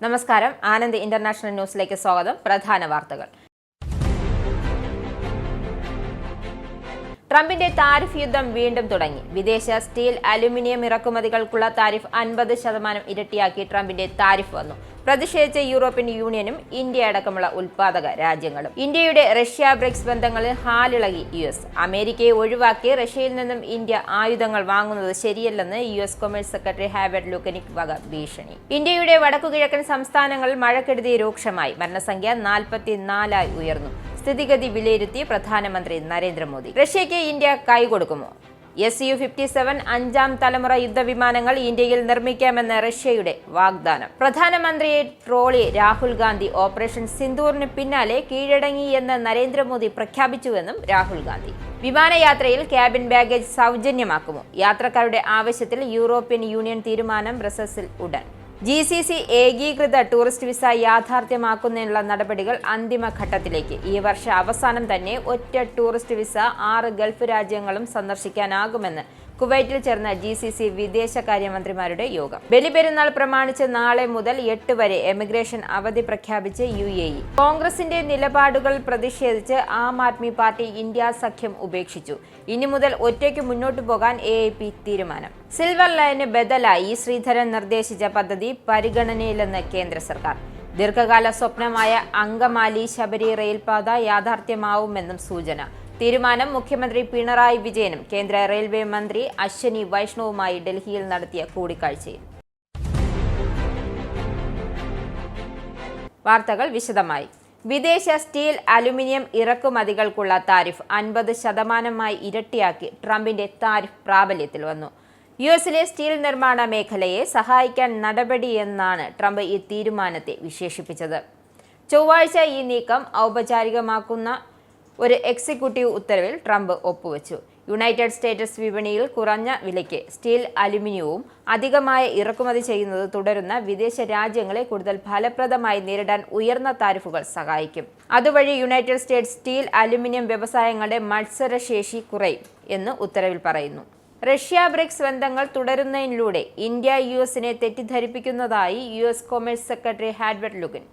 നമസ്കാരം, ആനന്ദ് ഇന്റർനാഷണൽ ന്യൂസിലേക്ക് സ്വാഗതം. പ്രധാന വാർത്തകൾ. ട്രംപിന്റെ താരിഫ് യുദ്ധം വീണ്ടും തുടങ്ങി. വിദേശ സ്റ്റീൽ, അലുമിനിയം ഇറക്കുമതികൾക്കുള്ള താരിഫ് 50% ഇരട്ടിയാക്കി ട്രംപിന്റെ താരിഫ് വന്നു. പ്രതിഷേധിച്ച യൂറോപ്യൻ യൂണിയനും ഇന്ത്യ അടക്കമുള്ള ഉൽപാദക രാജ്യങ്ങളും. ഇന്ത്യയുടെ റഷ്യ ബ്രിക്സ് ബന്ധങ്ങളിൽ ഹാലിളകി US. അമേരിക്കയെ ഒഴിവാക്കി റഷ്യയിൽ നിന്നും ഇന്ത്യ ആയുധങ്ങൾ വാങ്ങുന്നത് ശരിയല്ലെന്ന് US കൊമേഴ്സ് സെക്രട്ടറി ഹാർവേർഡ് ലുക്കനിക് വക ഭീഷണി. ഇന്ത്യയുടെ വടക്കുകിഴക്കൻ സംസ്ഥാനങ്ങളിൽ മഴക്കെടുതി രൂക്ഷമായി. മരണസംഖ്യ 44 ഉയർന്നു. സ്ഥിതിഗതി വിലയിരുത്തി പ്രധാനമന്ത്രി നരേന്ദ്രമോദി. റഷ്യയ്ക്ക് ഇന്ത്യ കൈകൊടുക്കുമോ? Su-57 അഞ്ചാം തലമുറ യുദ്ധവിമാനങ്ങൾ ഇന്ത്യയിൽ നിർമ്മിക്കാമെന്ന് റഷ്യയുടെ വാഗ്ദാനം. പ്രധാനമന്ത്രിയെ ട്രോളി രാഹുൽ ഗാന്ധി. ഓപ്പറേഷൻ സിന്ദൂറിന് പിന്നാലെ കീഴടങ്ങിയെന്ന് നരേന്ദ്രമോദി പ്രഖ്യാപിച്ചുവെന്നും രാഹുൽ ഗാന്ധി. വിമാനയാത്രയിൽ cabin baggage സൗജന്യമാക്കുമോ? യാത്രക്കാരുടെ ആവശ്യത്തിൽ യൂറോപ്യൻ യൂണിയൻ തീരുമാനം. ബ്രസൽസിൽ ഉടൻ. GCC ഏകീകൃത ടൂറിസ്റ്റ് വിസ യാഥാർത്ഥ്യമാക്കുന്നതിനുള്ള നടപടികൾ അന്തിമഘട്ടത്തിലേക്ക്. ഈ വർഷ അവസാനം തന്നെ ഒറ്റ ടൂറിസ്റ്റ് വിസ 6 ഗൾഫ് രാജ്യങ്ങളും സന്ദർശിക്കാനാകുമെന്ന് കുവൈറ്റിൽ ചേർന്ന GCC വിദേശകാര്യമന്ത്രിമാരുടെ യോഗം. ബലിപെരുന്നാൾ പ്രമാണിച്ച് നാളെ മുതൽ 8 വരെ എമിഗ്രേഷൻ അവധി പ്രഖ്യാപിച്ച് UAE. കോൺഗ്രസിന്റെ നിലപാടുകൾ പ്രതിഷേധിച്ച് ആം ആദ്മി പാർട്ടി ഇന്ത്യ സഖ്യം ഉപേക്ഷിച്ചു. ഇനി മുതൽ ഒറ്റയ്ക്ക് മുന്നോട്ടു പോകാൻ AAP തീരുമാനം. സിൽവർ ലൈന് ബദലായി ശ്രീധരൻ നിർദ്ദേശിച്ച പദ്ധതി പരിഗണനയിലെന്ന് കേന്ദ്ര സർക്കാർ. ദീർഘകാല സ്വപ്നമായ അങ്കമാലി ശബരി റെയിൽപാത യാഥാർത്ഥ്യമാവുമെന്നും സൂചന. തീരുമാനം മുഖ്യമന്ത്രി പിണറായി വിജയനും കേന്ദ്ര റെയിൽവേ മന്ത്രി അശ്വനി വൈഷ്ണവുമായി ഡൽഹിയിൽ നടത്തിയ കൂടിക്കാഴ്ചയിൽ. വാർത്തകൾ വിശദമായി. വിദേശ സ്റ്റീൽ, അലുമിനിയം ഇറക്കുമതികൾക്കുള്ള താരിഫ് 50% ഇരട്ടിയാക്കി ട്രംപിന്റെ താരിഫ് പ്രാബല്യത്തിൽ വന്നു. US-ലെ സ്റ്റീൽ നിർമ്മാണ മേഖലയെ സഹായിക്കാൻ നടപടിയെന്നാണ് ട്രംപ് ഈ തീരുമാനത്തെ വിശേഷിപ്പിച്ചത്. ചൊവ്വാഴ്ച ഈ നീക്കം ഔപചാരികമാക്കുന്ന ഒരു എക്സിക്യൂട്ടീവ് ഉത്തരവിൽ ട്രംപ് ഒപ്പുവെച്ചു. യുണൈറ്റഡ് സ്റ്റേറ്റ്സ് വിപണിയിൽ കുറഞ്ഞ വിലയ്ക്ക് സ്റ്റീൽ, അലുമിനിയവും അധികമായി ഇറക്കുമതി ചെയ്യുന്നത് തുടരുന്ന വിദേശ രാജ്യങ്ങളെ കൂടുതൽ ഫലപ്രദമായി നേരിടാൻ ഉയർന്ന താരിഫുകൾ സഹായിക്കും. അതുവഴി യുണൈറ്റഡ് സ്റ്റേറ്റ്സ് സ്റ്റീൽ, അലുമിനിയം വ്യവസായങ്ങളുടെ മത്സരശേഷി കുറയും എന്ന് ഉത്തരവിൽ പറയുന്നു. റഷ്യ ബ്രിക്സ് ബന്ധങ്ങൾ തുടരുന്നതിലൂടെ ഇന്ത്യ US-നെ തെറ്റിദ്ധരിപ്പിക്കുന്നതായി US commerce secretary Howard Lutnick.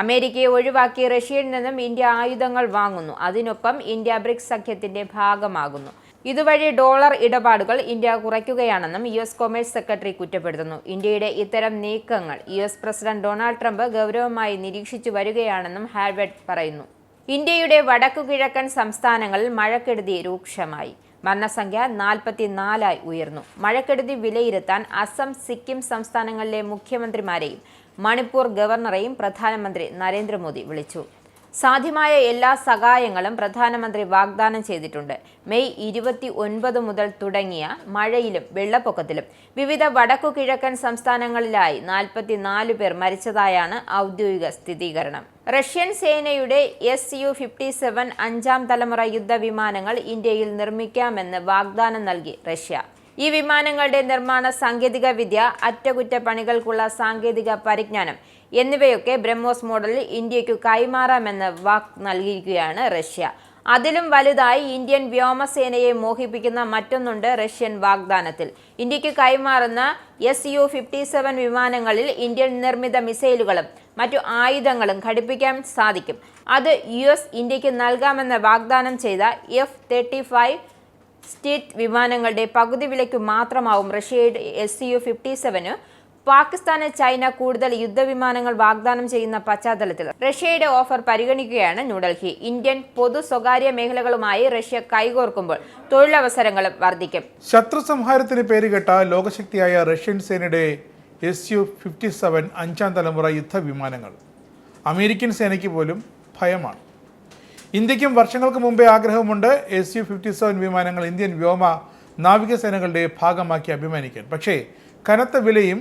അമേരിക്കയെ ഒഴിവാക്കി റഷ്യയിൽ നിന്നും ഇന്ത്യ ആയുധങ്ങൾ വാങ്ങുന്നു. അതിനൊപ്പം ഇന്ത്യ ബ്രിക്സ് സഖ്യത്തിന്റെ ഭാഗമാകുന്നു. ഇതുവഴി ഡോളർ ഇടപാടുകൾ ഇന്ത്യ കുറയ്ക്കുകയാണെന്നും US കൊമേഴ്സ് സെക്രട്ടറി കുറ്റപ്പെടുത്തുന്നു. ഇന്ത്യയുടെ ഇത്തരം നീക്കങ്ങൾ US പ്രസിഡന്റ് ഡൊണാൾഡ് ട്രംപ് ഗൗരവമായി നിരീക്ഷിച്ചു വരികയാണെന്നും ഹാർവേർഡ് പറയുന്നു. ഇന്ത്യയുടെ വടക്കുകിഴക്കൻ സംസ്ഥാനങ്ങളിൽ മഴക്കെടുതി രൂക്ഷമായി. മരണസംഖ്യ 44 ഉയർന്നു. മഴക്കെടുതി വിലയിരുത്താൻ അസം, സിക്കിം സംസ്ഥാനങ്ങളിലെ മുഖ്യമന്ത്രിമാരെയും മണിപ്പൂർ ഗവർണറെയും പ്രധാനമന്ത്രി നരേന്ദ്രമോദി വിളിച്ചു. സാധ്യമായ എല്ലാ സഹായങ്ങളും പ്രധാനമന്ത്രി വാഗ്ദാനം ചെയ്തിട്ടുണ്ട്. മെയ് 29 മുതൽ തുടങ്ങിയ മഴയിലും വെള്ളപ്പൊക്കത്തിലും വിവിധ വടക്കുകിഴക്കൻ സംസ്ഥാനങ്ങളിലായി 44 പേർ മരിച്ചതായാണ് ഔദ്യോഗിക സ്ഥിരീകരണം. റഷ്യൻ സേനയുടെ Su-57 അഞ്ചാം തലമുറ യുദ്ധവിമാനങ്ങൾ ഇന്ത്യയിൽ നിർമ്മിക്കാമെന്ന് വാഗ്ദാനം നൽകി റഷ്യ. ഈ വിമാനങ്ങളുടെ നിർമ്മാണ സാങ്കേതിക വിദ്യ, അറ്റകുറ്റപ്പണികൾക്കുള്ള സാങ്കേതിക പരിജ്ഞാനം എന്നിവയൊക്കെ ബ്രഹ്മോസ് മോഡലിൽ ഇന്ത്യയ്ക്കു കൈമാറാമെന്ന് വാക്ക് നൽകിയിരിക്കുകയാണ് റഷ്യ. അതിലും വലുതായി ഇന്ത്യൻ വ്യോമസേനയെ മോഹിപ്പിക്കുന്ന മറ്റൊന്നുണ്ട് റഷ്യൻ വാഗ്ദാനത്തിൽ. ഇന്ത്യക്ക് കൈമാറുന്ന Su-57 വിമാനങ്ങളിൽ ഇന്ത്യൻ നിർമ്മിത മിസൈലുകളും മറ്റു ആയുധങ്ങളും ഘടിപ്പിക്കാൻ സാധിക്കും. അത് US ഇന്ത്യക്ക് നൽകാമെന്ന് വാഗ്ദാനം ചെയ്ത F-35 സ്റ്റീറ്റ് വിമാനങ്ങളുടെ പകുതി വിലയ്ക്കു മാത്രമാവും റഷ്യയുടെ Su-57. പാകിസ്ഥാന് ചൈന കൂടുതൽ യുദ്ധവിമാനങ്ങൾ വാഗ്ദാനം ചെയ്യുന്ന പശ്ചാത്തലത്തിൽ റഷ്യയുടെ ഓഫർ പരിഗണിക്കുകയാണ് ന്യൂഡൽഹി. ഇന്ത്യൻ പൊതു സ്വകാര്യ മേഖലകളുമായി റഷ്യ കൈകോർക്കുമ്പോൾ തൊഴിലവസരങ്ങളും വർദ്ധിക്കും. ശത്രു സംഹാരത്തിന് പേരുകെട്ട ലോകശക്തിയായ റഷ്യൻ സേനയുടെ Su-57 അഞ്ചാം തലമുറ യുദ്ധവിമാനങ്ങൾ അമേരിക്കൻ സേനയ്ക്ക് പോലും ഭയമാണ്. ഇന്ത്യക്കും വർഷങ്ങൾക്ക് മുമ്പേ ആഗ്രഹമുണ്ട് Su-57 വിമാനങ്ങൾ ഇന്ത്യൻ വ്യോമ നാവികസേനകളുടെ ഭാഗമാക്കി അഭിമാനിക്കാൻ. പക്ഷേ കനത്ത വിലയും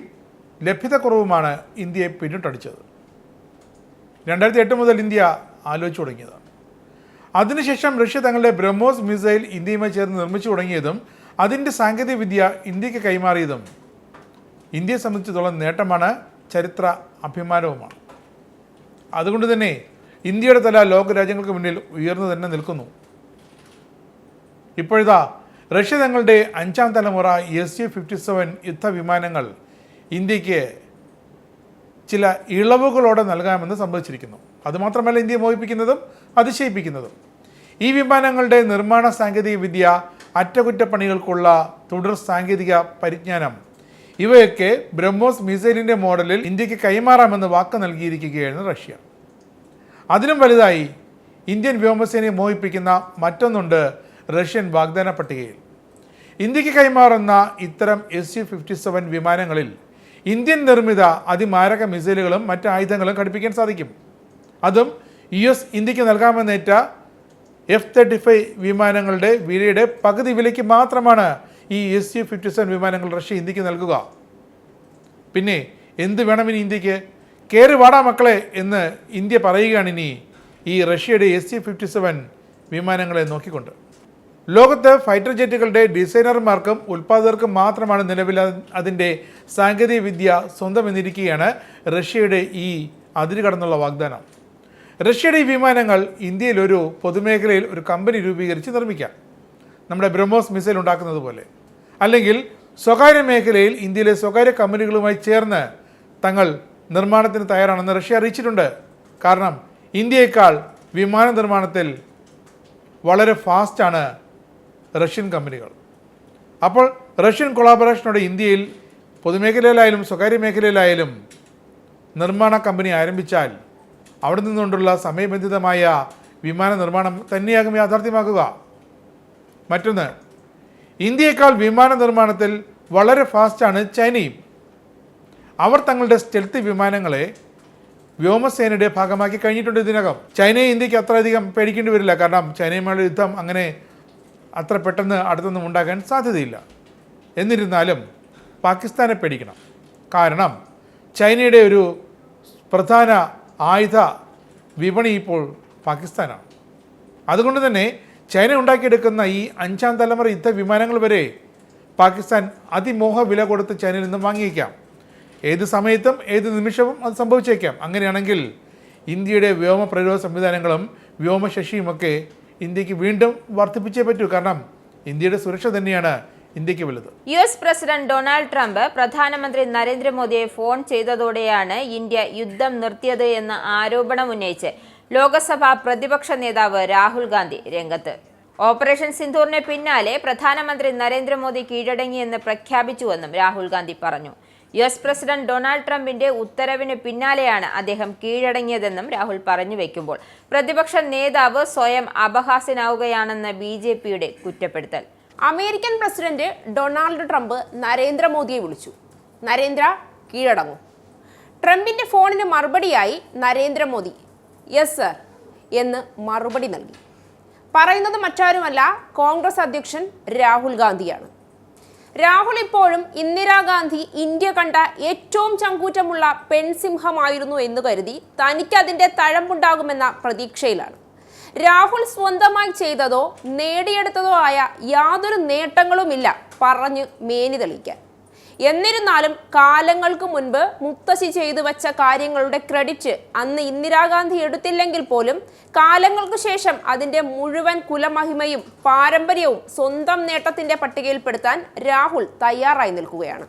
ലഭ്യതക്കുറവുമാണ് ഇന്ത്യയെ പിന്നിട്ടടിച്ചത്. 2008 മുതൽ ഇന്ത്യ ആലോചിച്ചു തുടങ്ങിയതാണ്. അതിനുശേഷം റഷ്യ തങ്ങളുടെ ബ്രഹ്മോസ് മിസൈൽ ഇന്ത്യയുമായി ചേർന്ന് നിർമ്മിച്ചു തുടങ്ങിയതും അതിൻ്റെ സാങ്കേതിക വിദ്യ ഇന്ത്യക്ക് കൈമാറിയതും ഇന്ത്യയെ സംബന്ധിച്ചിടത്തോളം നേട്ടമാണ്, ചരിത്ര അഭിമാനവുമാണ്. അതുകൊണ്ട് തന്നെ ഇന്ത്യയുടെ തല ലോകരാജ്യങ്ങൾക്ക് മുന്നിൽ ഉയർന്നു തന്നെ നിൽക്കുന്നു. ഇപ്പോഴിതാ റഷ്യ തങ്ങളുടെ അഞ്ചാം തലമുറ Su-57 യുദ്ധവിമാനങ്ങൾ ഇന്ത്യക്ക് ചില ഇളവുകളോടെ നൽകാമെന്ന് സംഭവിച്ചിരിക്കുന്നു. അതുമാത്രമല്ല ഇന്ത്യയെ മോഹിപ്പിക്കുന്നതും അതിശയിപ്പിക്കുന്നതും. ഈ വിമാനങ്ങളുടെ നിർമ്മാണ സാങ്കേതിക വിദ്യ, അറ്റകുറ്റപ്പണികൾക്കുള്ള തുടർ സാങ്കേതിക പരിജ്ഞാനം ഇവയൊക്കെ ബ്രഹ്മോസ് മിസൈലിൻ്റെ മോഡലിൽ ഇന്ത്യക്ക് കൈമാറാമെന്ന് വാക്ക് നൽകിയിരിക്കുകയായിരുന്നു റഷ്യ. അതിനും വലുതായി ഇന്ത്യൻ വ്യോമസേനയെ മോഹിപ്പിക്കുന്ന മറ്റൊന്നുണ്ട് റഷ്യൻ വാഗ്ദാന പട്ടികയിൽ. ഇന്ത്യക്ക് കൈമാറുന്ന ഇത്തരം Su-57 വിമാനങ്ങളിൽ ഇന്ത്യൻ നിർമ്മിത അതിമാരക മിസൈലുകളും മറ്റ് ആയുധങ്ങളും ഘടിപ്പിക്കാൻ സാധിക്കും. അതും US ഇന്ത്യക്ക് നൽകാമെന്നേറ്റ F-35 വിമാനങ്ങളുടെ വിലയുടെ പകുതി വിലയ്ക്ക് മാത്രമാണ് ഈ Su-57 വിമാനങ്ങൾ റഷ്യ ഇന്ത്യക്ക് നൽകുക. പിന്നെ എന്ത് വേണം ഇനി ഇന്ത്യക്ക്? കയറി വാടാ മക്കളെ എന്ന് ഇന്ത്യ പറയുകയാണ് ഇനി ഈ റഷ്യയുടെ Su-57 വിമാനങ്ങളെ നോക്കിക്കൊണ്ട്. ലോകത്ത് ഫൈറ്റർ ജെറ്റുകളുടെ ഡിസൈനർമാർക്കും ഉൽപ്പാദകർക്കും മാത്രമാണ് നിലവിൽ അതിൻ്റെ സാങ്കേതിക വിദ്യ സ്വന്തം എന്നിരിക്കുകയാണ് റഷ്യയുടെ ഈ അതിര് കടന്നുള്ള വാഗ്ദാനം. റഷ്യയുടെ ഈ വിമാനങ്ങൾ ഇന്ത്യയിൽ ഒരു പൊതുമേഖലയിൽ ഒരു കമ്പനി രൂപീകരിച്ച് നിർമ്മിക്കാം, നമ്മുടെ ബ്രഹ്മോസ് മിസൈൽ ഉണ്ടാക്കുന്നത് പോലെ. അല്ലെങ്കിൽ സ്വകാര്യ മേഖലയിൽ ഇന്ത്യയിലെ സ്വകാര്യ കമ്പനികളുമായി ചേർന്ന് തങ്ങൾ നിർമ്മാണത്തിന് തയ്യാറാണെന്ന് റഷ്യ അറിയിച്ചിട്ടുണ്ട്. കാരണം ഇന്ത്യയേക്കാൾ വിമാന നിർമ്മാണത്തിൽ വളരെ ഫാസ്റ്റാണ് റഷ്യൻ കമ്പനികൾ. അപ്പോൾ റഷ്യൻ കൊളാബറേഷനോടെ ഇന്ത്യയിൽ പൊതുമേഖലയിലായാലും സ്വകാര്യ മേഖലയിലായാലും നിർമ്മാണ കമ്പനി ആരംഭിച്ചാൽ അവിടെ നിന്നുകൊണ്ടുള്ള സമയബന്ധിതമായ വിമാന നിർമ്മാണം തന്നെയാകും യാഥാർത്ഥ്യമാക്കുക. മറ്റൊന്ന്, ഇന്ത്യയേക്കാൾ വിമാന നിർമ്മാണത്തിൽ വളരെ ഫാസ്റ്റാണ് ചൈനയും. അവർ തങ്ങളുടെ സ്റ്റെൽത്ത് വിമാനങ്ങളെ വ്യോമസേനയുടെ ഭാഗമാക്കി കഴിഞ്ഞിട്ടുണ്ട് ഇതിനകം. ചൈനയെ ഇന്ത്യക്ക് അത്രയധികം പേടിക്കേണ്ടി വരില്ല. കാരണം ചൈനയുമായുള്ള യുദ്ധം അങ്ങനെ അത്ര പെട്ടെന്ന് അടുത്തൊന്നും ഉണ്ടാകാൻ സാധ്യതയില്ല. എന്നിരുന്നാലും പാകിസ്ഥാനെ പേടിക്കണം. കാരണം ചൈനയുടെ ഒരു പ്രധാന ആയുധ വിപണി ഇപ്പോൾ പാകിസ്ഥാനാണ്. അതുകൊണ്ട് തന്നെ ചൈന ഉണ്ടാക്കിയെടുക്കുന്ന ഈ 5ാം തലമുറ യുദ്ധ വിമാനങ്ങൾ വരെ പാകിസ്ഥാൻ അതിമോഹ വില കൊടുത്ത് ചൈനയിൽ നിന്നും വാങ്ങിയേക്കാം. ഏത് സമയത്തും ഏത് നിമിഷവും അത് സംഭവിച്ചേക്കാം. അങ്ങനെയാണെങ്കിൽ ഇന്ത്യയുടെ വ്യോമ പ്രതിരോധ സംവിധാനങ്ങളും വ്യോമശേഷിയുമൊക്കെ ഇന്ത്യക്ക് വീണ്ടും വർദ്ധിപ്പിച്ചേ പറ്റൂ. കാരണം ഇന്ത്യയുടെ സുരക്ഷ തന്നെയാണ് ഇന്ത്യക്ക് വലുത്. US പ്രസിഡന്റ് ഡൊണാൾഡ് ട്രംപ് പ്രധാനമന്ത്രി നരേന്ദ്രമോദിയെ ഫോൺ ചെയ്തതോടെയാണ് ഇന്ത്യ യുദ്ധം നിർത്തിയത് എന്ന ആരോപണം ഉന്നയിച്ച് ലോക്സഭാ പ്രതിപക്ഷ നേതാവ് രാഹുൽ ഗാന്ധി രംഗത്ത്. ഓപ്പറേഷൻ സിന്ദൂറിന് പിന്നാലെ പ്രധാനമന്ത്രി നരേന്ദ്രമോദി കീഴടങ്ങിയെന്ന് പ്രഖ്യാപിച്ചുവെന്നും രാഹുൽ ഗാന്ധി പറഞ്ഞു. US പ്രസിഡന്റ് ഡൊണാൾഡ് ട്രംപിന്റെ ഉത്തരവിന് പിന്നാലെയാണ് അദ്ദേഹം കീഴടങ്ങിയതെന്നും രാഹുൽ പറഞ്ഞു വെക്കുമ്പോൾ പ്രതിപക്ഷ നേതാവ് സ്വയം അപഹാസ്യനാവുകയാണെന്ന് BJPയുടെ കുറ്റപ്പെടുത്തൽ. അമേരിക്കൻ പ്രസിഡന്റ് ഡൊണാൾഡ് ട്രംപ് നരേന്ദ്രമോദിയെ വിളിച്ചു. നരേന്ദ്ര കീഴടങ്ങും. ട്രംപിന്റെ ഫോണിന് മറുപടിയായി നരേന്ദ്രമോദി യെസ് സർ എന്ന് മറുപടി നൽകി. പറയുന്നത് മറ്റാരുമല്ല, കോൺഗ്രസ് അധ്യക്ഷൻ രാഹുൽ ഗാന്ധിയാണ്. രാഹുൽ ഇപ്പോഴും ഇന്ദിരാഗാന്ധി ഇന്ത്യ കണ്ട ഏറ്റവും ചങ്കൂറ്റമുള്ള പെൺസിംഹമായിരുന്നു എന്ന് കരുതി തനിക്ക് അതിൻ്റെ തഴമ്പുണ്ടാകുമെന്ന പ്രതീക്ഷയിലാണ്. രാഹുൽ സ്വന്തമായി ചെയ്തതോ നേടിയെടുത്തതോ ആയ യാതൊരു നേട്ടങ്ങളുമില്ല പറഞ്ഞ് മേനി തെളിയിക്കാൻ. എന്നിരുന്നാലും കാലങ്ങൾക്ക് മുൻപ് മുത്തശ്ശി ചെയ്തു വച്ച കാര്യങ്ങളുടെ ക്രെഡിറ്റ് അന്ന് ഇന്ദിരാഗാന്ധി എടുത്തില്ലെങ്കിൽ പോലും കാലങ്ങൾക്ക് ശേഷം അതിൻ്റെ മുഴുവൻ കുലമഹിമയും പാരമ്പര്യവും സ്വന്തം നേട്ടത്തിൻ്റെ പട്ടികയിൽപ്പെടുത്താൻ രാഹുൽ തയ്യാറായി നിൽക്കുകയാണ്.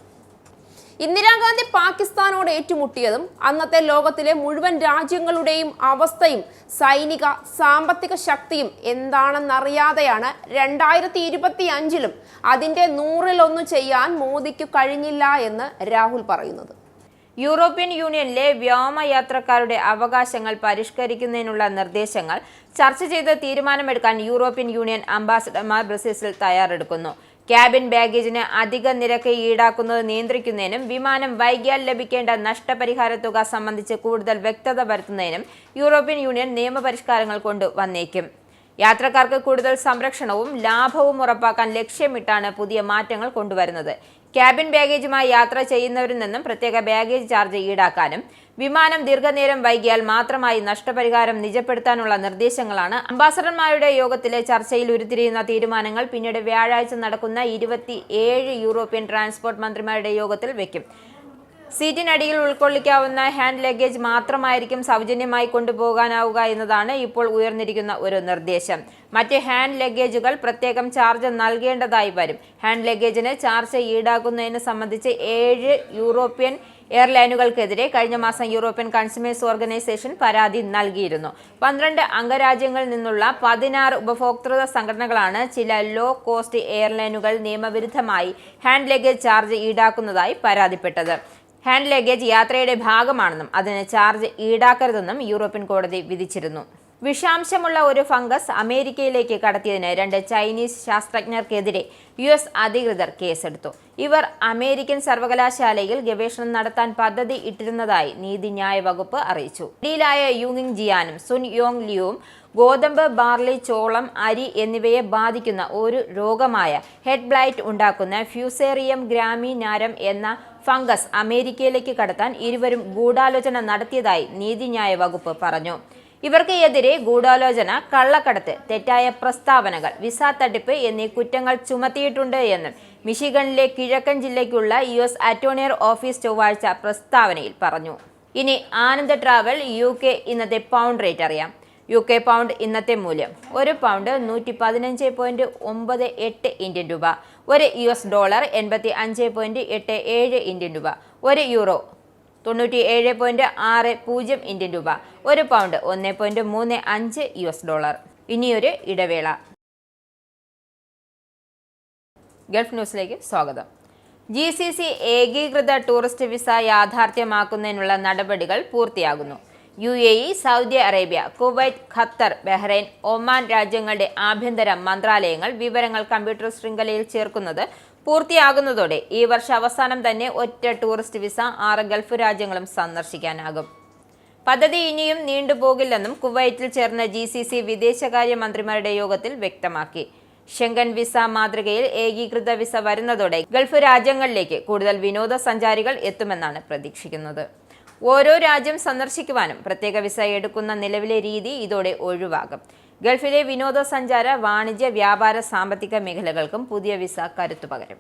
ഇന്ദിരാഗാന്ധി പാകിസ്ഥാനോട് ഏറ്റുമുട്ടിയതും അന്നത്തെ ലോകത്തിലെ മുഴുവൻ രാജ്യങ്ങളുടെയും അവസ്ഥയും സൈനിക സാമ്പത്തിക ശക്തിയും എന്താണെന്നറിയാതെയാണ് 2025-ലും അതിൻ്റെ 100-1 ചെയ്യാൻ മോദിക്ക് കഴിഞ്ഞില്ല എന്ന് രാഹുൽ പറയുന്നത്. യൂറോപ്യൻ യൂണിയനിലെ വ്യോമയാത്രക്കാരുടെ അവകാശങ്ങൾ പരിഷ്കരിക്കുന്നതിനുള്ള നിർദ്ദേശങ്ങൾ ചർച്ച ചെയ്ത് തീരുമാനമെടുക്കാൻ യൂറോപ്യൻ യൂണിയൻ അംബാസഡർമാർ ബ്രസീൽസിൽ തയ്യാറെടുക്കുന്നു. ക്യാബിൻ ബാഗേജിന് അധിക നിരക്ക് ഈടാക്കുന്നത് നിയന്ത്രിക്കുന്നതിനും വിമാനം വൈകിയാൽ ലഭിക്കേണ്ട നഷ്ടപരിഹാര തുക സംബന്ധിച്ച് കൂടുതൽ വ്യക്തത വരുത്തുന്നതിനും യൂറോപ്യൻ യൂണിയൻ നിയമപരിഷ്കാരങ്ങൾ കൊണ്ടുവന്നേക്കും. യാത്രക്കാർക്ക് കൂടുതൽ സംരക്ഷണവും ലാഭവും ഉറപ്പാക്കാൻ ലക്ഷ്യമിട്ടാണ് പുതിയ മാറ്റങ്ങൾ കൊണ്ടുവരുന്നത്. ക്യാബിൻ ബാഗേജുമായി യാത്ര ചെയ്യുന്നവരിൽ നിന്നും പ്രത്യേക ബാഗേജ് ചാർജ് ഈടാക്കാനും വിമാനം ദീർഘനേരം വൈകിയാൽ മാത്രമായി നഷ്ടപരിഹാരം നിജപ്പെടുത്താനുള്ള നിർദ്ദേശങ്ങളാണ് അംബാസഡർമാരുടെ യോഗത്തിലെ ചർച്ചയിൽ ഉരുത്തിരിയുന്ന തീരുമാനങ്ങൾ പിന്നീട് വ്യാഴാഴ്ച നടക്കുന്ന 27 യൂറോപ്യൻ ട്രാൻസ്പോർട്ട് മന്ത്രിമാരുടെ യോഗത്തിൽ വയ്ക്കും. സീറ്റിനടിയിൽ ഉൾക്കൊള്ളിക്കാവുന്ന ഹാൻഡ് ലഗേജ് മാത്രമായിരിക്കും സൗജന്യമായി കൊണ്ടുപോകാനാവുക എന്നതാണ് ഇപ്പോൾ ഉയർന്നിരിക്കുന്ന ഒരു നിർദ്ദേശം. മറ്റ് ഹാൻഡ് ലഗേജുകൾ പ്രത്യേകം ചാർജ് നൽകേണ്ടതായി വരും. ഹാൻഡ് ലഗേജിന് ചാർജ് ഈടാക്കുന്നതിന് സംബന്ധിച്ച് 7 യൂറോപ്യൻ എയർലൈനുകൾക്കെതിരെ കഴിഞ്ഞ മാസം യൂറോപ്യൻ കൺസ്യൂമേഴ്സ് ഓർഗനൈസേഷൻ പരാതി നൽകിയിരുന്നു. 12 അംഗരാജ്യങ്ങളിൽ നിന്നുള്ള 16 ഉപഭോക്തൃ സംഘടനകളാണ് ചില ലോ കോസ്റ്റ് എയർലൈനുകൾ നിയമവിരുദ്ധമായി ഹാൻഡ് ലഗേജ് ചാർജ് ഈടാക്കുന്നതായി പരാതിപ്പെട്ടത്. ഹാൻഡ് ലഗേജ് യാത്രയുടെ ഭാഗമാണെന്നും അതിന് ചാർജ് ഈടാക്കരുതെന്നും യൂറോപ്യൻ കോടതി വിധിച്ചിരുന്നു. വിഷാംശമുള്ള ഒരു ഫംഗസ് അമേരിക്കയിലേക്ക് കടത്തിയതിന് 2 ചൈനീസ് ശാസ്ത്രജ്ഞർക്കെതിരെ US അധികൃതർ കേസെടുത്തു. ഇവർ അമേരിക്കൻ സർവകലാശാലയിൽ ഗവേഷണം നടത്താൻ പദ്ധതി ഇട്ടിരുന്നതായി നീതിന്യായ വകുപ്പ് അറിയിച്ചു. പിടിയിലായ യുങ്ങിങ് ജിയാനും സുൻ യോങ് ലിയുവും ഗോതമ്പ്, ബാർലി, ചോളം, അരി എന്നിവയെ ബാധിക്കുന്ന ഒരു രോഗമായ ഹെഡ് ബ്ലൈറ്റ് ഉണ്ടാക്കുന്ന ഫ്യൂസേറിയം ഗ്രാമിനാരം എന്ന ഫംഗസ് അമേരിക്കയിലേക്ക് കടത്താൻ ഇരുവരും ഗൂഢാലോചന നടത്തിയതായി നീതിന്യായ വകുപ്പ് പറഞ്ഞു. ഇവർക്ക് എതിരെ ഗൂഢാലോചന, കള്ളക്കടത്ത്, തെറ്റായ പ്രസ്താവനകൾ, വിസ തട്ടിപ്പ് എന്നീ കുറ്റങ്ങൾ ചുമത്തിയിട്ടുണ്ട് എന്നും മിഷിഗണിലെ കിഴക്കൻ ജില്ലയ്ക്കുള്ള US അറ്റോർണി ഓഫീസ് ചൊവ്വാഴ്ച പ്രസ്താവനയിൽ പറഞ്ഞു. ഇനി ആനന്ദ് ട്രാവൽ UK ഇന്നത്തെ പൗണ്ട് റേറ്റ് അറിയാം. UK പൗണ്ട് ഇന്നത്തെ മൂല്യം: ഒരു പൗണ്ട് 115.98 ഇന്ത്യൻ രൂപ, ഒരു US ഡോളർ 85.87 ഇന്ത്യൻ രൂപ, ഒരു യൂറോ 97.60 ഇന്ത്യൻ രൂപ, ഒരു പൗണ്ട് 1.35 US ഡോളർ. ഇനിയൊരു ഇടവേള. ഗൾഫ് ന്യൂസിലേക്ക് സ്വാഗതം. GCC ഏകീകൃത ടൂറിസ്റ്റ് വിസ യാഥാർത്ഥ്യമാക്കുന്നതിനുള്ള നടപടികൾ പൂർത്തിയാകുന്നു. UAE, Saudi Arabia, Kuwait, Qatar, Bahrain, Oman രാജ്യങ്ങളുടെ ആഭ്യന്തര മന്ത്രാലയങ്ങൾ വിവരങ്ങൾ കമ്പ്യൂട്ടർ ശൃംഖലയിൽ ചേർക്കുന്നത് പൂർത്തിയാകുന്നതോടെ ഈ വർഷ അവസാനം തന്നെ ഒറ്റ ടൂറിസ്റ്റ് വിസ 6 ഗൾഫ് രാജ്യങ്ങളും സന്ദർശിക്കാനാകും. പദ്ധതി ഇനിയും നീണ്ടുപോകില്ലെന്നും കുവൈറ്റിൽ ചേർന്ന GCC വിദേശകാര്യ മന്ത്രിമാരുടെ യോഗത്തിൽ വ്യക്തമാക്കി. ഷെങ്കൻ വിസ മാതൃകയിൽ ഏകീകൃത വിസ വരുന്നതോടെ ഗൾഫ് രാജ്യങ്ങളിലേക്ക് കൂടുതൽ വിനോദസഞ്ചാരികൾ എത്തുമെന്നാണ് പ്രതീക്ഷിക്കുന്നത്. ഓരോ രാജ്യം സന്ദർശിക്കുവാനും പ്രത്യേക വിസ എടുക്കുന്ന നിലവിലെ രീതി ഇതോടെ ഒഴിവാകും. ഗൾഫിലെ വിനോദസഞ്ചാര, വാണിജ്യ, വ്യാപാര, സാമ്പത്തിക മേഖലകൾക്കും പുതിയ വിസ കരുത്തു പകരും.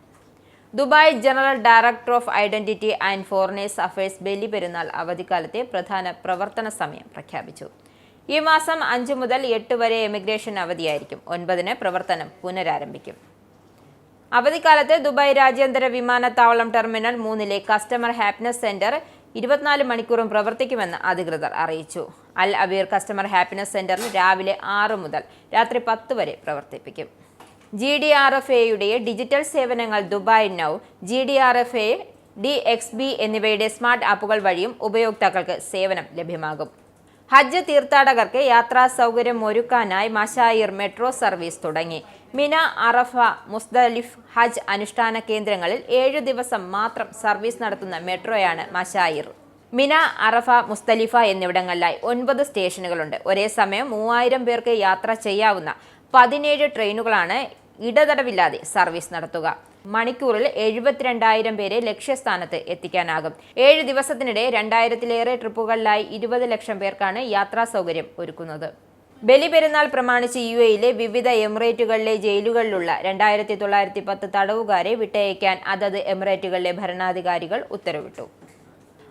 Dubai general director of identity and foreigners affairs Baliperunnal അവധിക്കാലത്തെ പ്രധാന പ്രവർത്തന സമയം പ്രഖ്യാപിച്ചു. ഈ മാസം 5 മുതൽ 8 വരെ എമിഗ്രേഷൻ അവധിയായിരിക്കും. 9-ന് പ്രവർത്തനം പുനരാരംഭിക്കും. അവധിക്കാലത്ത് ദുബായ് രാജ്യാന്തര വിമാനത്താവളം ടെർമിനൽ 3-ലെ കസ്റ്റമർ ഹാപ്പിനെസ് സെന്റർ 24 മണിക്കൂറും പ്രവർത്തിക്കുമെന്ന് അധികൃതർ അറിയിച്ചു. അൽ അബീർ കസ്റ്റമർ ഹാപ്പിനെസ് സെന്ററിൽ രാവിലെ 6 മുതൽ രാത്രി 10 വരെ പ്രവർത്തിപ്പിക്കും. GDRFAയുടെ ഡിജിറ്റൽ സേവനങ്ങൾ ദുബായ് നൗ, GDRFA, DXB എന്നിവയുടെ സ്മാർട്ട് ആപ്പുകൾ വഴിയും ഉപയോക്താക്കൾക്ക് സേവനം ലഭ്യമാകും. ഹജ്ജ് തീർത്ഥാടകർക്ക് യാത്രാ സൗകര്യം ഒരുക്കാനായി മശായിർ മെട്രോ സർവീസ് തുടങ്ങി. മിന, അറഫ, മുസ്ദലിഫ് ഹജ്ജ് അനുഷ്ഠാന കേന്ദ്രങ്ങളിൽ 7 ദിവസം മാത്രം സർവീസ് നടത്തുന്ന മെട്രോയാണ് മശായിർ. മിന, അറഫ, മുസ്ദലിഫ എന്നിവിടങ്ങളിലായി 9 സ്റ്റേഷനുകളുണ്ട്. ഒരേ സമയം 3000 പേർക്ക് യാത്ര ചെയ്യാവുന്ന 17 ട്രെയിനുകളാണ് ഇടതടവില്ലാതെ സർവീസ് നടത്തുക. മണിക്കൂറിൽ 72,000 പേരെ ലക്ഷ്യസ്ഥാനത്ത് എത്തിക്കാനാകും. 7 ദിവസത്തിനിടെ 2000-ലേറെ ട്രിപ്പുകളിലായി 20 ലക്ഷം പേർക്കാണ് യാത്രാ സൗകര്യം ഒരുക്കുന്നത്. ബലിപെരുന്നാൾ പ്രമാണിച്ച് UAEയിലെ വിവിധ എമിറേറ്റുകളിലെ ജയിലുകളിലുള്ള 2910 തടവുകാരെ വിട്ടയക്കാൻ അതത് എമിറേറ്റുകളിലെ ഭരണാധികാരികൾ ഉത്തരവിട്ടു.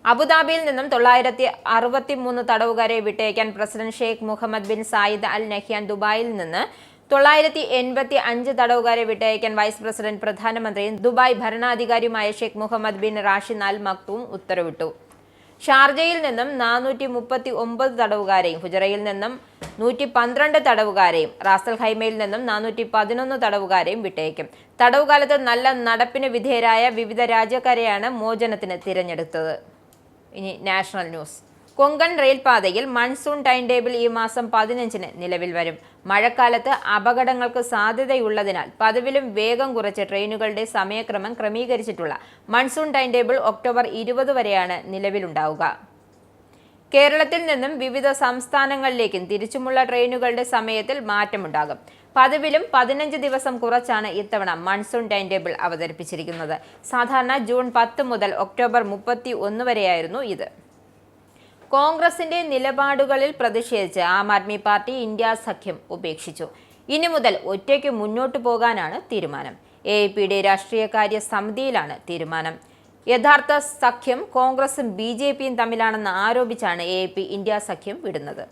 അബുദാബിയിൽ നിന്നും 963 തടവുകാരെ വിട്ടയക്കാൻ president Sheikh Mohammed bin Zayed Al Nahyan, ദുബായിൽ നിന്ന് 985 തടവുകാരെ വിട്ടയക്കാൻ വൈസ് പ്രസിഡന്റ്, പ്രധാനമന്ത്രിയും ദുബായ് ഭരണാധികാരിയുമായ Sheikh Mohammed bin Rashid Al Maktoum ഉത്തരവിട്ടു. ഷാർജയിൽ നിന്നും 439 തടവുകാരെയും, ഫുജറയിൽ നിന്നും 112 തടവുകാരെയും, റാസൽ ഖൈമയിൽ നിന്നും 411 തടവുകാരെയും വിട്ടയക്കും. തടവുകാലത്ത് നല്ല നടപ്പിന് വിധേയരായ വിവിധ രാജ്യക്കാരെയാണ് മോചനത്തിന് തിരഞ്ഞെടുത്തത്. ഇനി നാഷണൽ ന്യൂസ്. കൊങ്കൺ റെയിൽപാതയിൽ മൺസൂൺ ടൈം ടേബിൾ ഈ മാസം 15-ന് നിലവിൽ വരും. മഴക്കാലത്ത് അപകടങ്ങൾക്ക് സാധ്യതയുള്ളതിനാൽ പതിവിലും വേഗം കുറച്ച് ട്രെയിനുകളുടെ സമയക്രമം ക്രമീകരിച്ചിട്ടുള്ള മൺസൂൺ ടൈം ടേബിൾ ഒക്ടോബർ 20 വരെയാണ് നിലവിലുണ്ടാവുക. കേരളത്തിൽ നിന്നും വിവിധ സംസ്ഥാനങ്ങളിലേക്കും തിരിച്ചുമുള്ള ട്രെയിനുകളുടെ സമയത്തിൽ മാറ്റമുണ്ടാകും. പതിവിലും 15 ദിവസം കുറച്ചാണ് ഇത്തവണ മൺസൂൺ ടൈം ടേബിൾ അവതരിപ്പിച്ചിരിക്കുന്നത്. സാധാരണ ജൂൺ 10 മുതൽ ഒക്ടോബർ 31 വരെയായിരുന്നു ഇത്. കോൺഗ്രസിന്റെ നിലപാടുകളിൽ പ്രതിഷേധിച്ച് ആം ആദ്മി പാർട്ടി ഇന്ത്യ സഖ്യം ഉപേക്ഷിച്ചു. ഇനി മുതൽ ഒറ്റയ്ക്ക് മുന്നോട്ടു പോകാനാണ് തീരുമാനം. AAPയുടെ രാഷ്ട്രീയകാര്യ സമിതിയിലാണ് തീരുമാനം. യഥാർത്ഥ സഖ്യം കോൺഗ്രസും BJPയും തമ്മിലാണെന്ന് ആരോപിച്ചാണ് AAP ഇന്ത്യ സഖ്യം വിടുന്നത്.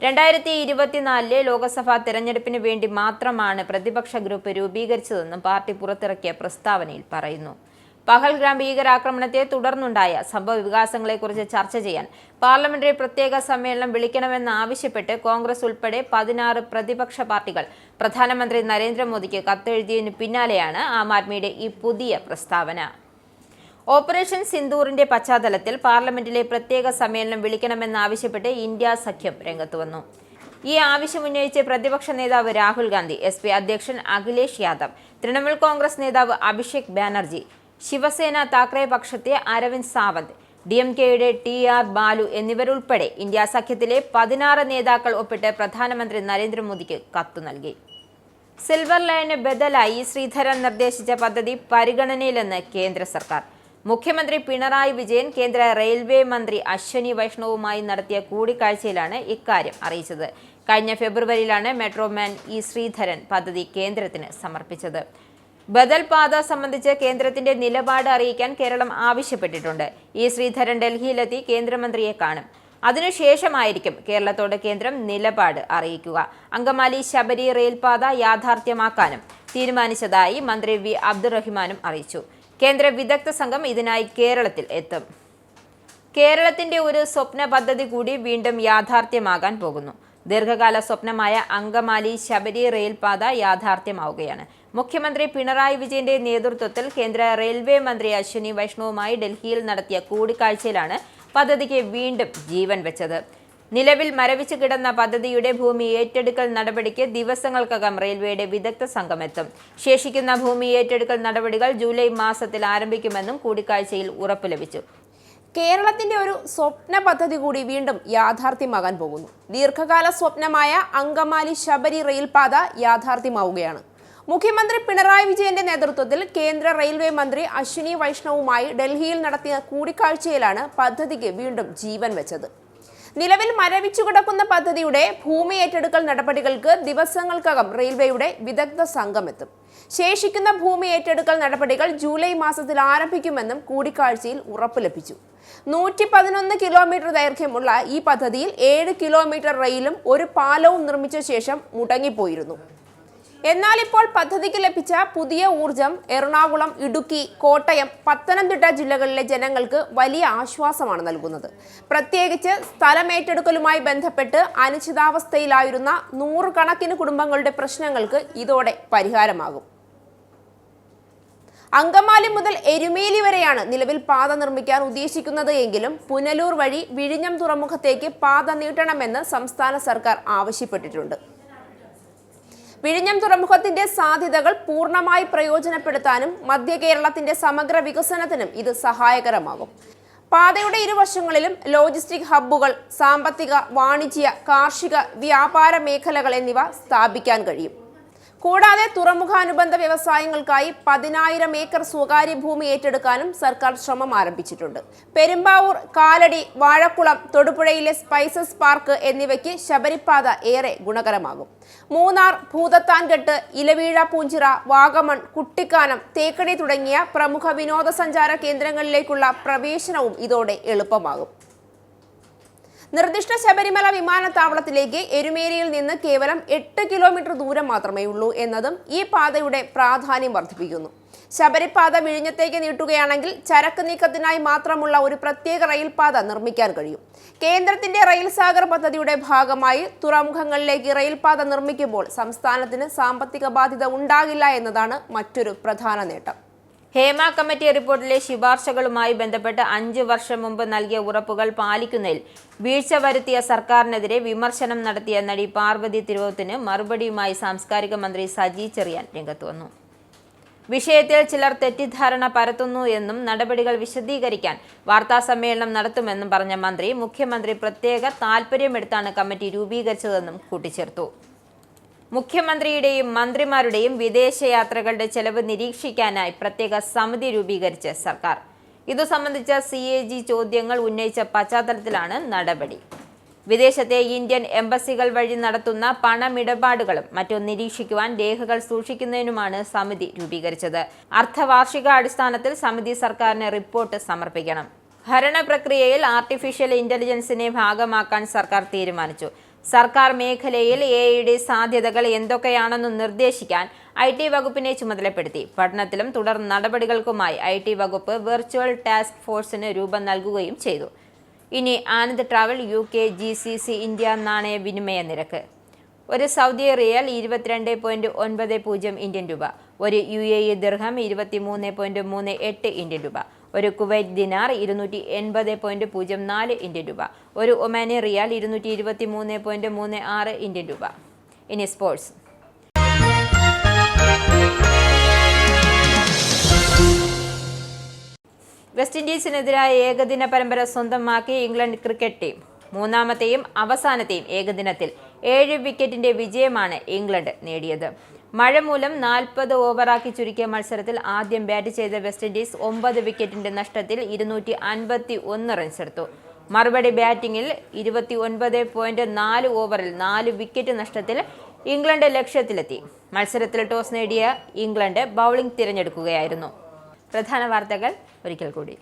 2024-ലെ ലോക്സഭാ തെരഞ്ഞെടുപ്പിന് വേണ്ടി മാത്രമാണ് പ്രതിപക്ഷ ഗ്രൂപ്പ് രൂപീകരിച്ചതെന്നും പാർട്ടി പുറത്തിറക്കിയ പ്രസ്താവനയിൽ പറയുന്നു. പഹൽഗ്രാം ഭീകരാക്രമണത്തെ തുടർന്നുണ്ടായ സംഭവ വികാസങ്ങളെക്കുറിച്ച് ചർച്ച ചെയ്യാൻ പാർലമെന്ററി പ്രത്യേക സമ്മേളനം വിളിക്കണമെന്നാവശ്യപ്പെട്ട് കോൺഗ്രസ് ഉൾപ്പെടെ 16 പ്രതിപക്ഷ പാർട്ടികൾ പ്രധാനമന്ത്രി നരേന്ദ്രമോദിക്ക് കത്തെഴുതിയതിനു പിന്നാലെയാണ് ആം ആദ്മിയുടെ ഈ പുതിയ പ്രസ്താവന. ഓപ്പറേഷൻ സിന്ദൂറിന്റെ പശ്ചാത്തലത്തിൽ പാർലമെന്റിലെ പ്രത്യേക സമ്മേളനം വിളിക്കണമെന്നാവശ്യപ്പെട്ട് ഇന്ത്യ സഖ്യം രംഗത്തുവന്നു. ഈ ആവശ്യം ഉന്നയിച്ച് പ്രതിപക്ഷ നേതാവ് രാഹുൽ ഗാന്ധി, SP അധ്യക്ഷൻ അഖിലേഷ് യാദവ്, തൃണമൂൽ കോൺഗ്രസ് നേതാവ് അഭിഷേക് ബാനർജി, ശിവസേന താക്കറെ പക്ഷത്തെ അരവിന്ദ് സാവന്ത്, DMKയുടെ TR ബാലു എന്നിവരുൾപ്പെടെ ഇന്ത്യ സഖ്യത്തിലെ 16 നേതാക്കൾ ഒപ്പിട്ട് പ്രധാനമന്ത്രി നരേന്ദ്രമോദിക്ക് കത്തു നൽകി. സിൽവർ ലൈന് ബദലായി ശ്രീധരൻ നിർദ്ദേശിച്ച പദ്ധതി പരിഗണനയിലെന്ന് കേന്ദ്ര സർക്കാർ. മുഖ്യമന്ത്രി പിണറായി വിജയൻ കേന്ദ്ര റെയിൽവേ മന്ത്രി അശ്വനി വൈഷ്ണവുമായി നടത്തിയ കൂടിക്കാഴ്ചയിലാണ് ഇക്കാര്യം അറിയിച്ചത്. കഴിഞ്ഞ ഫെബ്രുവരിയിലാണ് മെട്രോമാൻ ശ്രീധരൻ പദ്ധതി കേന്ദ്രത്തിന് സമർപ്പിച്ചത്. ബദൽ പാത സംബന്ധിച്ച് കേന്ദ്രത്തിന്റെ നിലപാട് അറിയിക്കാൻ കേരളം ആവശ്യപ്പെട്ടിട്ടുണ്ട്. ശ്രീധരൻ ഡൽഹിയിലെത്തി കേന്ദ്രമന്ത്രിയെ കാണും. അതിനുശേഷമായിരിക്കും കേരളത്തോട് കേന്ദ്രം നിലപാട് അറിയിക്കുക. അങ്കമാലി ശബരി റെയിൽപാത യാഥാർത്ഥ്യമാക്കാനും തീരുമാനിച്ചതായി മന്ത്രി V അബ്ദുറഹിമാനും അറിയിച്ചു. കേന്ദ്ര വിദഗ്ധ സംഘം ഇതിനായി കേരളത്തിൽ എത്തും. കേരളത്തിന്റെ ഒരു സ്വപ്ന പദ്ധതി കൂടി വീണ്ടും യാഥാർത്ഥ്യമാകാൻ പോകുന്നു. ദീർഘകാല സ്വപ്നമായ അങ്കമാലി ശബരി റെയിൽപാത യാഥാർത്ഥ്യമാവുകയാണ്. മുഖ്യമന്ത്രി പിണറായി വിജയന്റെ നേതൃത്വത്തിൽ കേന്ദ്ര റെയിൽവേ മന്ത്രി അശ്വനി വൈഷ്ണവുമായി ഡൽഹിയിൽ നടത്തിയ കൂടിക്കാഴ്ചയിലാണ് പദ്ധതിക്ക് വീണ്ടും ജീവൻ വെച്ചത്. നിലവിൽ മരവിച്ചു കിടന്ന പദ്ധതിയുടെ ഭൂമി ഏറ്റെടുക്കൽ നടപടിക്ക് ദിവസങ്ങൾക്കകം റെയിൽവേയുടെ വിദഗ്ധ സംഘം എത്തും. ശേഷിക്കുന്ന ഭൂമി ഏറ്റെടുക്കൽ നടപടികൾ ജൂലൈ മാസത്തിൽ ആരംഭിക്കുമെന്നും കൂടിക്കാഴ്ചയിൽ ഉറപ്പ് ലഭിച്ചു. കേരളത്തിന്റെ ഒരു സ്വപ്ന പദ്ധതി കൂടി വീണ്ടും യാഥാർത്ഥ്യമാകാൻ പോകുന്നു. ദീർഘകാല സ്വപ്നമായ അങ്കമാലി ശബരി റെയിൽപാത യാഥാർത്ഥ്യമാവുകയാണ്. മുഖ്യമന്ത്രി പിണറായി വിജയന്റെ നേതൃത്വത്തിൽ കേന്ദ്ര റെയിൽവേ മന്ത്രി അശ്വിനി വൈഷ്ണവുമായി ഡൽഹിയിൽ നടത്തിയ കൂടിക്കാഴ്ചയിലാണ് പദ്ധതിക്ക് വീണ്ടും ജീവൻ വെച്ചത്. നിലവിൽ മരവിച്ചു കിടക്കുന്ന പദ്ധതിയുടെ ഭൂമി ഏറ്റെടുക്കൽ നടപടികൾക്ക് ദിവസങ്ങൾക്കകം റെയിൽവേയുടെ വിദഗ്ധ സംഘം എത്തും. ശേഷിക്കുന്ന ഭൂമി ഏറ്റെടുക്കൽ നടപടികൾ ജൂലൈ മാസത്തിൽ ആരംഭിക്കുമെന്നും കൂടിക്കാഴ്ചയിൽ ഉറപ്പ് ലഭിച്ചു. 111 കിലോമീറ്റർ ദൈർഘ്യമുള്ള ഈ പദ്ധതിയിൽ 7 കിലോമീറ്റർ റെയിലും ഒരു പാലവും നിർമ്മിച്ച ശേഷം മുടങ്ങിപ്പോയിരുന്നു. എന്നാൽ ഇപ്പോൾ പദ്ധതിക്ക് ലഭിച്ച പുതിയ ഊർജം എറണാകുളം, ഇടുക്കി, കോട്ടയം, പത്തനംതിട്ട ജില്ലകളിലെ ജനങ്ങൾക്ക് വലിയ ആശ്വാസമാണ് നൽകുന്നത്. പ്രത്യേകിച്ച് സ്ഥലമേറ്റെടുക്കലുമായി ബന്ധപ്പെട്ട് അനിശ്ചിതാവസ്ഥയിലായിരുന്ന 100 കണക്കിന് കുടുംബങ്ങളുടെ പ്രശ്നങ്ങൾക്ക് ഇതോടെ പരിഹാരമാകും. അങ്കമാലി മുതൽ എരുമേലി വരെയാണ് നിലവിൽ പാത നിർമ്മിക്കാൻ ഉദ്ദേശിക്കുന്നത് എങ്കിലും പുനലൂർ വഴി വിഴിഞ്ഞം തുറമുഖത്തേക്ക് പാത നീട്ടണമെന്ന് സംസ്ഥാന സർക്കാർ ആവശ്യപ്പെട്ടിട്ടുണ്ട്. വിഴിഞ്ഞം തുറമുഖത്തിന്റെ സാധ്യതകൾ പൂർണ്ണമായി പ്രയോജനപ്പെടുത്താനും മധ്യ കേരളത്തിന്റെ സമഗ്ര വികസനത്തിനും ഇത് സഹായകരമാകും. പാതയുടെ ഇരുവശങ്ങളിലും ലോജിസ്റ്റിക് ഹബ്ബുകൾ, സാമ്പത്തിക, വാണിജ്യ, കാർഷിക, വ്യാപാര മേഖലകൾ എന്നിവ സ്ഥാപിക്കാൻ കഴിയും. കൂടാതെ തുറമുഖാനുബന്ധ വ്യവസായങ്ങൾക്കായി 10,000 ഏക്കർ സ്വകാര്യ ഭൂമി ഏറ്റെടുക്കാനും സർക്കാർ ശ്രമം ആരംഭിച്ചിട്ടുണ്ട്. പെരുമ്പാവൂർ, കാലടി, വാഴക്കുളം, തൊടുപുഴയിലെ സ്പൈസസ് പാർക്ക് എന്നിവയ്ക്ക് ശബരിപ്പാത ഏറെ ഗുണകരമാകും. മൂന്നാർ, ഭൂതത്താൻകെട്ട്, ഇലവീഴ പൂഞ്ചിറ, വാഗമൺ, കുട്ടിക്കാനം, തേക്കടി തുടങ്ങിയ പ്രമുഖ വിനോദസഞ്ചാര കേന്ദ്രങ്ങളിലേക്കുള്ള പ്രവേശനവും ഇതോടെ എളുപ്പമാകും. നിർദ്ദിഷ്ട ശബരിമല വിമാനത്താവളത്തിലേക്ക് എരുമേലിയിൽ നിന്ന് കേവലം 8 കിലോമീറ്റർ ദൂരം മാത്രമേ ഉള്ളൂ എന്നതും ഈ പാതയുടെ പ്രാധാന്യം വർദ്ധിപ്പിക്കുന്നു. ശബരിപ്പാത വിഴിഞ്ഞത്തേക്ക് നീട്ടുകയാണെങ്കിൽ ചരക്ക് നീക്കത്തിനായി മാത്രമുള്ള ഒരു പ്രത്യേക റെയിൽപാത നിർമ്മിക്കാൻ കഴിയും. കേന്ദ്രത്തിന്റെ റെയിൽ സാഗർ പദ്ധതിയുടെ ഭാഗമായി തുറമുഖങ്ങളിലേക്ക് റെയിൽപാത നിർമ്മിക്കുമ്പോൾ സംസ്ഥാനത്തിന് സാമ്പത്തിക ബാധ്യത ഉണ്ടാകില്ല എന്നതാണ് മറ്റൊരു പ്രധാന നേട്ടം. ഹേമ കമ്മിറ്റി റിപ്പോർട്ടിലെ ശുപാർശകളുമായി ബന്ധപ്പെട്ട് 5 വർഷം മുമ്പ് നൽകിയ ഉറപ്പുകൾ പാലിക്കുന്നതിൽ വീഴ്ച വരുത്തിയ സർക്കാരിനെതിരെ വിമർശനം നടത്തിയ നടി പാർവതി തിരുവോത്തിന് മറുപടിയുമായി സാംസ്കാരിക മന്ത്രി സജി ചെറിയാൻ രംഗത്ത് വന്നു. വിഷയത്തിൽ ചിലർ തെറ്റിദ്ധാരണ പരത്തുന്നു എന്നും നടപടികൾ വിശദീകരിക്കാൻ വാർത്താസമ്മേളനം നടത്തുമെന്നും പറഞ്ഞ മന്ത്രി, മുഖ്യമന്ത്രി പ്രത്യേക താൽപര്യമെടുത്താണ് കമ്മിറ്റി രൂപീകരിച്ചതെന്നും കൂട്ടിച്ചേർത്തു. മുഖ്യമന്ത്രിയുടെയും മന്ത്രിമാരുടെയും വിദേശയാത്രകളുടെ ചെലവ് നിരീക്ഷിക്കാനായി പ്രത്യേക സമിതി രൂപീകരിച്ച് സർക്കാർ. ഇതു സംബന്ധിച്ച CAG ചോദ്യങ്ങൾ ഉന്നയിച്ച പശ്ചാത്തലത്തിലാണ് നടപടി. വിദേശത്തെ ഇന്ത്യൻ എംബസികൾ വഴി നടത്തുന്ന പണമിടപാടുകളും മറ്റും നിരീക്ഷിക്കുവാൻ രേഖകൾ സൂക്ഷിക്കുന്നതിനുമാണ് സമിതി രൂപീകരിച്ചത്. അർദ്ധവാർഷികാടിസ്ഥാനത്തിൽ സമിതി സർക്കാരിന് റിപ്പോർട്ട് സമർപ്പിക്കണം. ഭരണ പ്രക്രിയയിൽ ആർട്ടിഫിഷ്യൽ ഇന്റലിജൻസിനെ ഭാഗമാക്കാൻ സർക്കാർ തീരുമാനിച്ചു. സർക്കാർ മേഖലയിൽ AI സാധ്യതകൾ എന്തൊക്കെയാണെന്ന് നിർദ്ദേശിക്കാൻ IT വകുപ്പിനെ ചുമതലപ്പെടുത്തി. പഠനത്തിലും തുടർ നടപടികൾക്കുമായി IT വകുപ്പ് വെർച്വൽ ടാസ്ക് ഫോഴ്സിന് രൂപം നൽകുകയും ചെയ്തു. ഇനി Anand travel UK GCC India നാണയ വിനിമയ നിരക്ക്. ഒരു സൗദി റിയാൽ 22.90 ഇന്ത്യൻ രൂപ, ഒരു UAE ദിർഹം 23.38 ഇന്ത്യൻ രൂപ, ഒരു കുവൈറ്റ് ദിനാർ 280.04 ഇന്ത്യൻ രൂപ, ഒരു ഒമാനി റിയാൽ 223.36 ഇന്ത്യൻ രൂപ. ഇനി സ്പോർട്സ്. വെസ്റ്റ് ഇൻഡീസിനെതിരായ ഏകദിന പരമ്പര സ്വന്തമാക്കി ഇംഗ്ലണ്ട് ക്രിക്കറ്റ് ടീം. മൂന്നാമത്തെയും അവസാനത്തെയും ഏകദിനത്തിൽ 7 വിക്കറ്റിന്റെ വിജയമാണ് ഇംഗ്ലണ്ട് നേടിയത്. മഴ മൂലം 40 ഓവറാക്കി ചുരുക്കിയ മത്സരത്തിൽ ആദ്യം ബാറ്റ് ചെയ്ത വെസ്റ്റ് ഇൻഡീസ് 9 വിക്കറ്റിന്റെ നഷ്ടത്തിൽ 251 റൺസെടുത്തു. മറുപടി ബാറ്റിംഗിൽ 29.4 ഓവറിൽ 4 വിക്കറ്റ് നഷ്ടത്തിൽ ഇംഗ്ലണ്ട് ലക്ഷ്യത്തിലെത്തി. മത്സരത്തിൽ ടോസ് നേടിയ ഇംഗ്ലണ്ട് ബൗളിംഗ് തിരഞ്ഞെടുക്കുകയായിരുന്നു. പ്രധാന വാർത്തകൾ ഒരിക്കൽ കൂടി.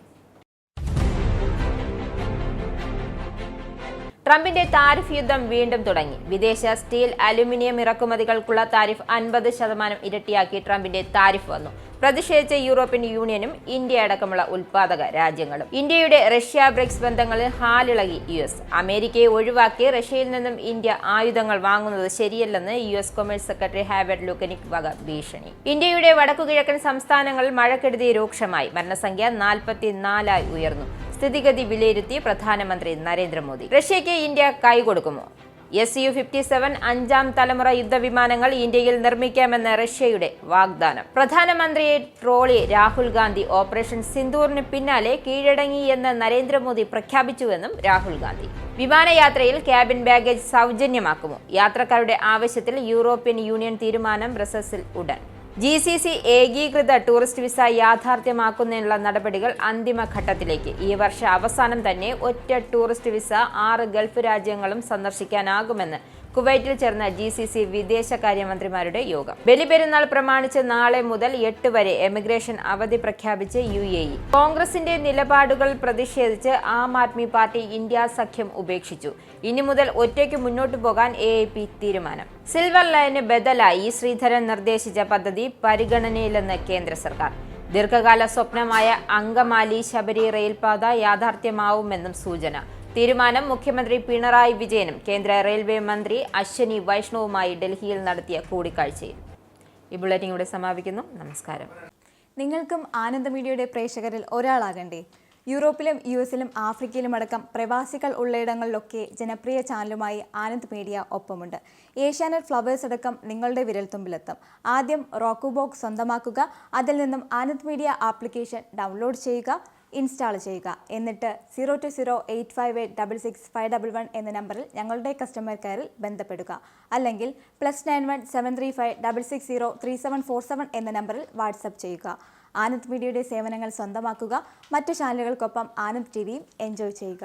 ട്രംപിന്റെ താരിഫ് യുദ്ധം വീണ്ടും തുടങ്ങി. വിദേശ സ്റ്റീൽ, അലുമിനിയം ഇറക്കുമതികൾക്കുള്ള താരിഫ് 50% ഇരട്ടിയാക്കി ട്രംപിന്റെ താരിഫ് വന്നു. പ്രതിഷേധിച്ച യൂറോപ്യൻ യൂണിയനും ഇന്ത്യ അടക്കമുള്ള ഉൽപാദക രാജ്യങ്ങളും. ഇന്ത്യയുടെ റഷ്യ ബ്രിക്സ് ബന്ധങ്ങളിൽ ഹാലിളകി US. അമേരിക്കയെ ഒഴിവാക്കി റഷ്യയിൽ നിന്നും ഇന്ത്യ ആയുധങ്ങൾ വാങ്ങുന്നത് ശരിയല്ലെന്ന് US കൊമേഴ്സ് സെക്രട്ടറി ഹാവേർഡ് ലുക്കനിക് വക ഭീഷണി. ഇന്ത്യയുടെ വടക്കുകിഴക്കൻ സംസ്ഥാനങ്ങളിൽ മഴക്കെടുതി രൂക്ഷമായി. മരണസംഖ്യ 44 ഉയർന്നു. സ്ഥിതിഗതി വിലയിരുത്തി പ്രധാനമന്ത്രി നരേന്ദ്രമോദി. റഷ്യയ്ക്ക് ഇന്ത്യ കൈകൊടുക്കുമോ? Su-57 അഞ്ചാം തലമുറ യുദ്ധവിമാനങ്ങൾ ഇന്ത്യയിൽ നിർമ്മിക്കാമെന്ന് റഷ്യയുടെ വാഗ്ദാനം. പ്രധാനമന്ത്രിയെ ട്രോളി രാഹുൽ ഗാന്ധി. ഓപ്പറേഷൻ സിന്ദൂറിന് പിന്നാലെ കീഴടങ്ങിയെന്ന് നരേന്ദ്രമോദി പ്രഖ്യാപിച്ചുവെന്നും രാഹുൽ ഗാന്ധി. വിമാനയാത്രയിൽ cabin baggage സൗജന്യമാക്കുമോ? യാത്രക്കാരുടെ ആവശ്യത്തിൽ യൂറോപ്യൻ യൂണിയൻ തീരുമാനം. ബ്രസൽസിൽ ഉടൻ. GCC ഏകീകൃത ടൂറിസ്റ്റ് വിസ യാഥാർത്ഥ്യമാക്കുന്നതിനുള്ള നടപടികൾ അന്തിമഘട്ടത്തിലേക്ക്. ഈ വർഷ അവസാനം തന്നെ ഒറ്റ ടൂറിസ്റ്റ് വിസ 6 ഗൾഫ് രാജ്യങ്ങളും സന്ദർശിക്കാനാകുമെന്ന് കുവൈറ്റിൽ ചേർന്ന GCC വിദേശകാര്യമന്ത്രിമാരുടെ യോഗം. ബലിപെരുന്നാൾ പ്രമാണിച്ച് നാളെ മുതൽ 8 വരെ എമിഗ്രേഷൻ അവധി പ്രഖ്യാപിച്ച് UAE. കോൺഗ്രസിന്റെ നിലപാടുകൾ പ്രതിഷേധിച്ച് ആം ആദ്മി പാർട്ടി ഇന്ത്യ സഖ്യം ഉപേക്ഷിച്ചു. ഇനി മുതൽ ഒറ്റയ്ക്ക് മുന്നോട്ടു പോകാൻ AAP തീരുമാനം. സിൽവർ ലൈന് ബദലായി ശ്രീധരൻ നിർദ്ദേശിച്ച പദ്ധതി പരിഗണനയിലെന്ന് കേന്ദ്ര സർക്കാർ. ദീർഘകാല സ്വപ്നമായ അങ്കമാലി ശബരി റെയിൽപാത യാഥാർത്ഥ്യമാവുമെന്നും സൂചന. തീരുമാനം മുഖ്യമന്ത്രി പിണറായി വിജയനും കേന്ദ്ര റെയിൽവേ മന്ത്രി അശ്വനി വൈഷ്ണവുമായി ഡൽഹിയിൽ നടത്തിയ കൂടിക്കാഴ്ചയിൽ. ഈ ബുള്ളറ്റിൻ ഇവിടെ സമാപിക്കുന്നു. നമസ്കാരം. നിങ്ങൾക്കും ആനന്ദ മീഡിയയുടെ പ്രേക്ഷകരിൽ ഒരാളാകണ്ടേ? യൂറോപ്പിലും US-ലും ആഫ്രിക്കയിലും അടക്കം പ്രവാസികൾ ഉള്ളയിടങ്ങളിലൊക്കെ ജനപ്രിയ ചാനലുമായി ആനന്ദ് മീഡിയ ഒപ്പമുണ്ട്. ഏഷ്യാനെറ്റ് ഫ്ലവേഴ്സ് അടക്കം നിങ്ങളുടെ വിരൽത്തുമ്പിലെത്തും. ആദ്യം റോക്കു ബോക്സ് സ്വന്തമാക്കുക. അതിൽ നിന്നും ആനന്ദ് മീഡിയ ആപ്ലിക്കേഷൻ ഡൗൺലോഡ് ചെയ്യുക, ഇൻസ്റ്റാൾ ചെയ്യുക. എന്നിട്ട് 02085866511 എന്ന നമ്പറിൽ ഞങ്ങളുടെ കസ്റ്റമർ കെയറിൽ ബന്ധപ്പെടുക. അല്ലെങ്കിൽ +91 735 660 3747 എന്ന നമ്പറിൽ വാട്സപ്പ് ചെയ്യുക. ആനന്ദ് മീഡിയയുടെ സേവനങ്ങൾ സ്വന്തമാക്കുക. മറ്റു ചാനലുകൾക്കൊപ്പം ആനന്ദ് TVയും എൻജോയ് ചെയ്യുക.